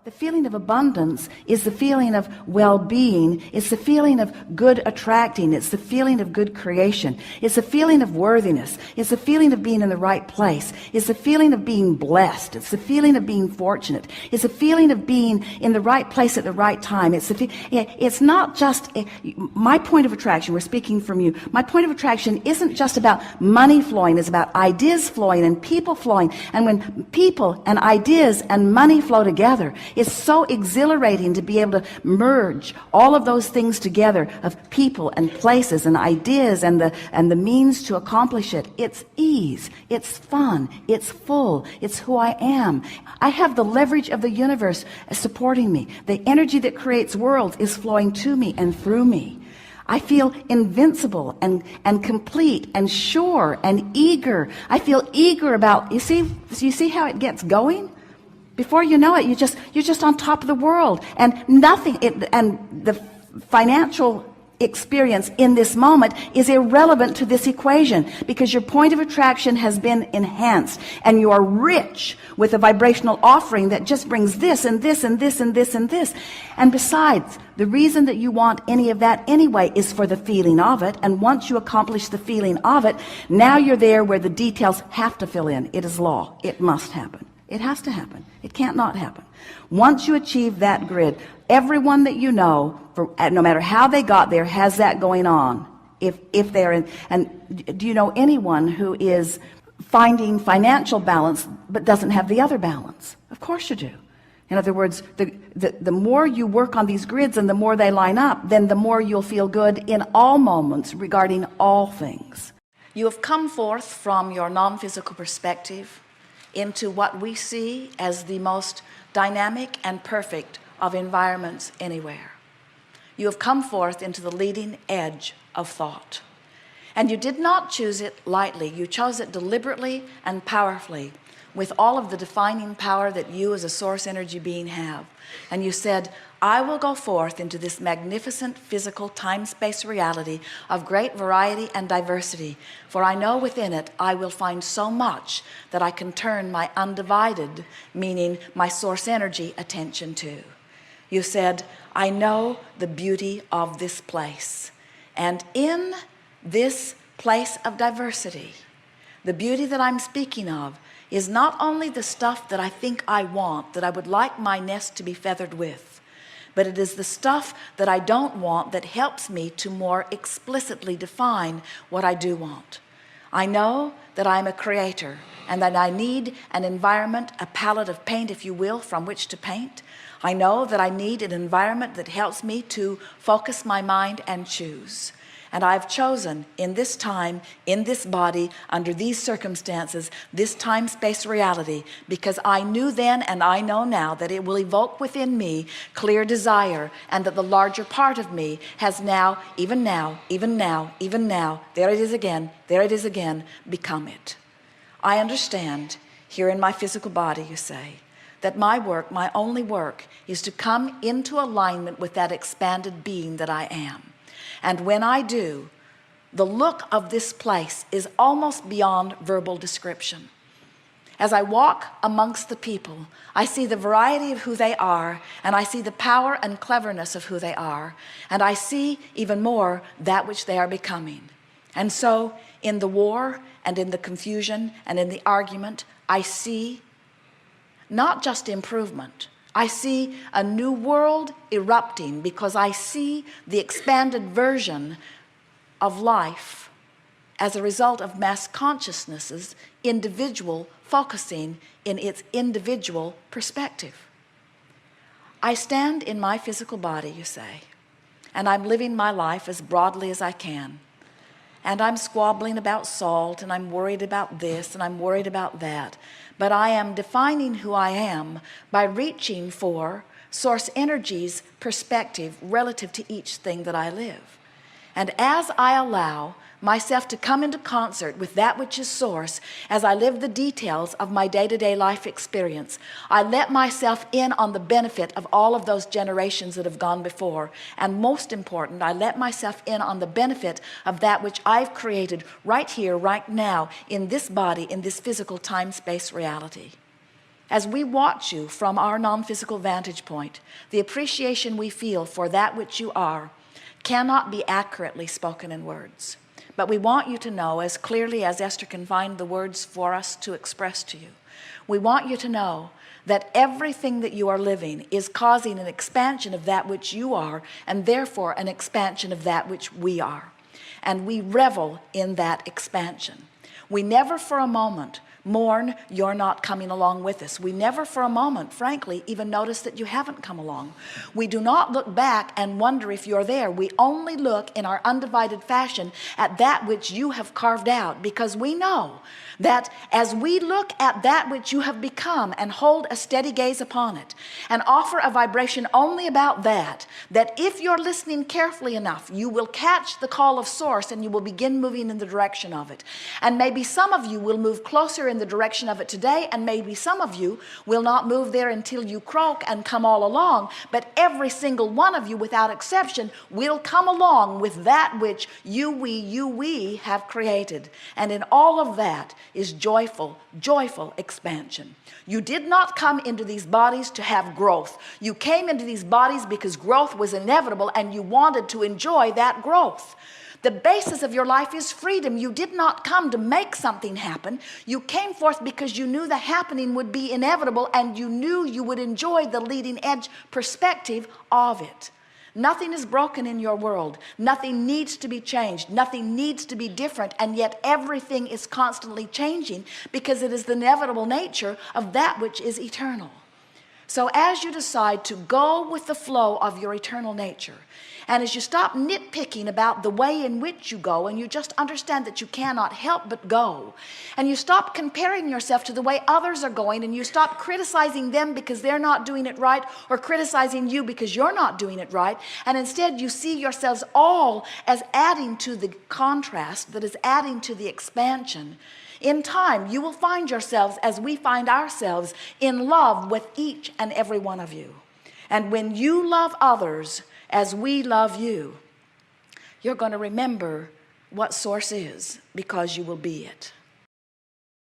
The feeling of abundance is the feeling of well-being. It's the feeling of good attracting. It's the feeling of good creation. It's the feeling of worthiness. It's the feeling of being in the right place. It's the feeling of being blessed. It's the feeling of being fortunate. It's the feeling of being in the right place at the right time. It's not just my point of attraction. We're speaking from you. My point of attraction isn't just about money flowing. It's about ideas flowing and people flowing. And when people and ideas and money flow together, it's so exhilarating to be able to merge all of those things together, of people and places and ideas and the means to accomplish it. It's ease, it's fun, it's full, it's who I am. I have the leverage of the universe supporting me. The energy that creates worlds is flowing to me and through me. I feel invincible and complete and sure and eager. I feel eager about, you see how it gets going? Before you know it, you're just on top of the world, and the financial experience in this moment is irrelevant to this equation, because your point of attraction has been enhanced, and you are rich with a vibrational offering that just brings this and this and this and this and this. And besides, the reason that you want any of that anyway is for the feeling of it. And once you accomplish the feeling of it, now you're there where the details have to fill in. It is law. It must happen. It has to happen. It can't not happen. Once you achieve that grid, everyone that you know, no matter how they got there, has that going on. If they're in, and do you know anyone who is finding financial balance but doesn't have the other balance? Of course you do. In other words, the more you work on these grids and the more they line up, then the more you'll feel good in all moments regarding all things. You have come forth from your non-physical perspective into what we see as the most dynamic and perfect of environments anywhere. You have come forth into the leading edge of thought. And you did not choose it lightly. You chose it deliberately and powerfully, with all of the defining power that you as a source energy being have. And you said, I will go forth into this magnificent physical time-space reality of great variety and diversity, for I know within it I will find so much that I can turn my undivided, meaning my source energy, attention to. You said, I know the beauty of this place, and in this place of diversity, the beauty that I'm speaking of is not only the stuff that I think I want, that I would like my nest to be feathered with, but it is the stuff that I don't want that helps me to more explicitly define what I do want. I know that I'm a creator and that I need an environment, a palette of paint, if you will, from which to paint. I know that I need an environment that helps me to focus my mind and choose. And I've chosen in this time, in this body, under these circumstances, this time-space reality, because I knew then and I know now that it will evoke within me clear desire, and that the larger part of me has now, even now, there it is again, become it. I understand here in my physical body, you say, that my work, my only work, is to come into alignment with that expanded being that I am. And when I do, the look of this place is almost beyond verbal description. As I walk amongst the people, I see the variety of who they are, and I see the power and cleverness of who they are, and I see even more that which they are becoming. And so in the war and in the confusion and in the argument, I see not just improvement, I see a new world erupting, because I see the expanded version of life as a result of mass consciousness's individual focusing in its individual perspective. I stand in my physical body, you say, and I'm living my life as broadly as I can. And I'm squabbling about salt, and I'm worried about this, and I'm worried about that. But I am defining who I am by reaching for source energy's perspective relative to each thing that I live. And as I allow myself to come into concert with that which is source, as I live the details of my day-to-day life experience, I let myself in on the benefit of all of those generations that have gone before. And most important, I let myself in on the benefit of that which I've created right here, right now, in this body, in this physical time-space reality. As we watch you from our non-physical vantage point, the appreciation we feel for that which you are cannot be accurately spoken in words. But we want you to know, as clearly as Esther can find the words for us to express to you, we want you to know that everything that you are living is causing an expansion of that which you are, and therefore an expansion of that which we are. And we revel in that expansion. We never for a moment mourn you're not coming along with us. We never for a moment, frankly, even notice that you haven't come along. We do not look back and wonder if you're there. We only look in our undivided fashion at that which you have carved out, because we know that as we look at that which you have become and hold a steady gaze upon it and offer a vibration only about that, that if you're listening carefully enough, you will catch the call of source and you will begin moving in the direction of it. And maybe some of you will move closer in the direction of it today, and maybe some of you will not move there until you croak and come all along, but every single one of you without exception will come along with that which we have created. And in all of that is joyful expansion. You did not come into these bodies to have growth. You came into these bodies because growth was inevitable and you wanted to enjoy that growth. The basis of your life is freedom. You did not come to make something happen. You came forth because you knew the happening would be inevitable and you knew you would enjoy the leading edge perspective of it. Nothing is broken in your world. Nothing needs to be changed. Nothing needs to be different. And yet everything is constantly changing because it is the inevitable nature of that which is eternal. So as you decide to go with the flow of your eternal nature, and as you stop nitpicking about the way in which you go, and you just understand that you cannot help but go, and you stop comparing yourself to the way others are going, and you stop criticizing them because they're not doing it right, or criticizing you because you're not doing it right, and instead you see yourselves all as adding to the contrast that is adding to the expansion, in time you will find yourselves, as we find ourselves, in love with each and every one of you. And when you love others as we love you, you're going to remember what source is, because you will be it.